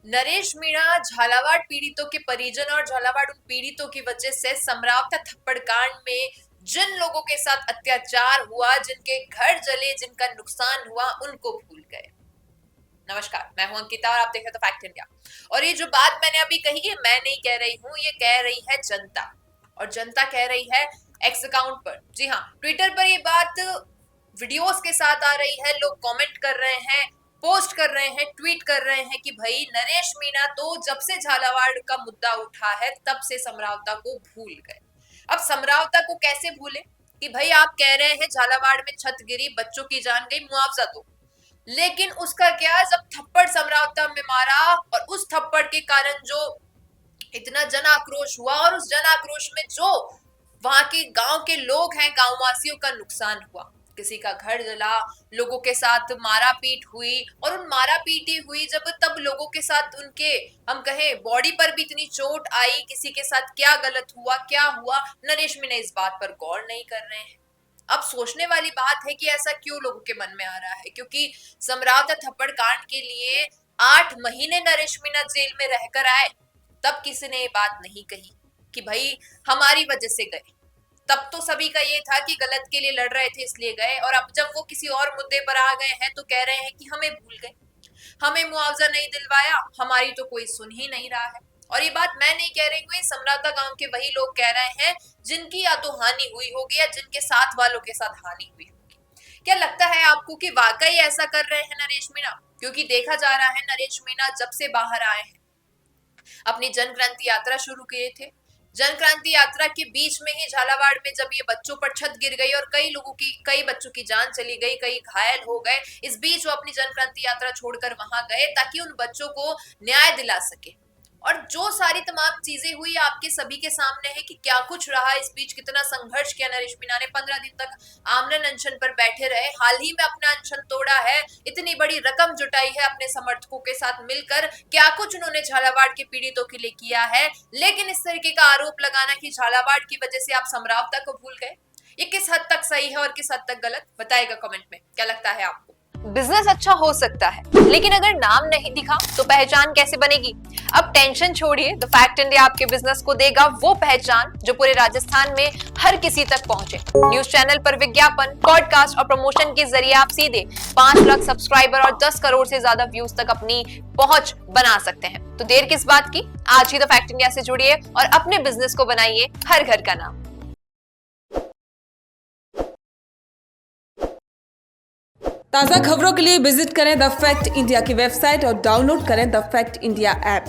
नरेश मीणा झालावाड़ पीड़ितों के परिजन और झालावाड़ उन पीड़ितों की वजह से समरावता थप्पड़ कांड में जिन लोगों के साथ अत्याचार हुआ, जिनके घर जले, जिनका नुकसान हुआ, उनको भूल गए। नमस्कार, मैं हूं अंकिता और आप देख रहे हैं फैक्ट इंडिया। और ये जो बात मैंने अभी कही है, मैं नहीं कह रही हूं, ये कह रही है जनता। और जनता कह रही है एक्स अकाउंट पर। जी हाँ, ट्विटर पर ये बात वीडियोस के साथ आ रही है। लोग कमेंट कर रहे हैं, पोस्ट कर रहे हैं, ट्वीट कर रहे हैं कि भाई नरेश मीणा तो जब से झालावाड़ का मुद्दा उठा है तब से समरावता को भूल गए। अब समरावता को कैसे भूले कि भाई आप कह रहे हैं झालावाड़ में छत गिरी, बच्चों की जान गई, मुआवजा दो, लेकिन उसका क्या जब थप्पड़ समरावता में मारा और उस थप्पड़ के कारण जो इतना जन आक्रोश हुआ और उस जन आक्रोश में जो वहां के गांव के लोग हैं, गांववासियों का नुकसान हुआ, किसी का घर जला, लोगों के साथ मारा पीट हुई। और उन मारा पीटी हुई जब तब लोगों के साथ उनके हम कहें बॉडी पर भी इतनी चोट आई, किसी के साथ क्या गलत हुआ, क्या हुआ, नरेश मीणा इस बात पर गौर नहीं कर रहे हैं। अब सोचने वाली बात है कि ऐसा क्यों लोगों के मन में आ रहा है, क्योंकि समरावता थप्पड़ कांड के लिए 8 महीने नरेश मीणा जेल में रहकर आए, तब किसी ने ये बात नहीं कही कि भाई हमारी वजह से गए। तब तो सभी का ये था कि गलत के लिए लड़ रहे थे इसलिए गए, और अब जब वो किसी और मुद्दे पर आ गए हैं तो कह रहे हैं कि हमें भूल गए, हमें मुआवजा नहीं दिलवाया, हमारी तो कोई सुन ही नहीं रहा है। और ये बात मैं नहीं कह रही हूँ, ये समरावता गांव के वही लोग कह रहे हैं जिनकी या तो हानि हुई होगी या जिनके साथ वालों के साथ हानि हुई होगी। क्या लगता है आपको कि वाकई ऐसा कर रहे हैं नरेश मीणा? क्योंकि देखा जा रहा है नरेश मीणा जब से बाहर आए हैं, अपनी जन क्रांति यात्रा शुरू किए थे, जन क्रांति यात्रा के बीच में ही झालावाड़ में जब ये बच्चों पर छत गिर गई और कई बच्चों की जान चली गई, कई घायल हो गए, इस बीच वो अपनी जन क्रांति यात्रा छोड़कर वहां गए ताकि उन बच्चों को न्याय दिला सके। और जो सारी तमाम चीजें हुई आपके सभी के सामने है कि क्या कुछ रहा, इस बीच कितना संघर्ष किया नरेश मीणा ने, 15 दिन तक आमरण अनशन पर बैठे रहे, हाल ही में अपना अनशन तोड़ा है, इतनी बड़ी रकम जुटाई है अपने समर्थकों के साथ मिलकर, क्या कुछ उन्होंने झालावाड़ के पीड़ितों के लिए किया है। लेकिन इस तरीके का आरोप लगाना कि झालावाड़ की वजह से आप समरावता को भूल गए, ये किस हद तक सही है और किस हद तक गलत, बताइएगा कमेंट में। क्या लगता है आपको? बिजनेस अच्छा हो सकता है, लेकिन अगर नाम नहीं दिखा तो पहचान कैसे बनेगी? अब टेंशन छोड़िए, द फैक्ट इंडिया आपके बिजनेस को देगा वो पहचान जो पूरे राजस्थान में हर किसी तक पहुंचे। न्यूज चैनल पर विज्ञापन, पॉडकास्ट और प्रमोशन के जरिए आप सीधे 5 लाख सब्सक्राइबर और 10 करोड़ से ज्यादा व्यूज तक अपनी पहुंच बना सकते हैं। तो देर किस बात की, आज ही द फैक्ट इंडिया से जुड़िए और अपने बिजनेस को बनाइए हर घर का नाम। ताज़ा खबरों के लिए विजिट करें द फैक्ट इंडिया की वेबसाइट और डाउनलोड करें द फैक्ट इंडिया ऐप।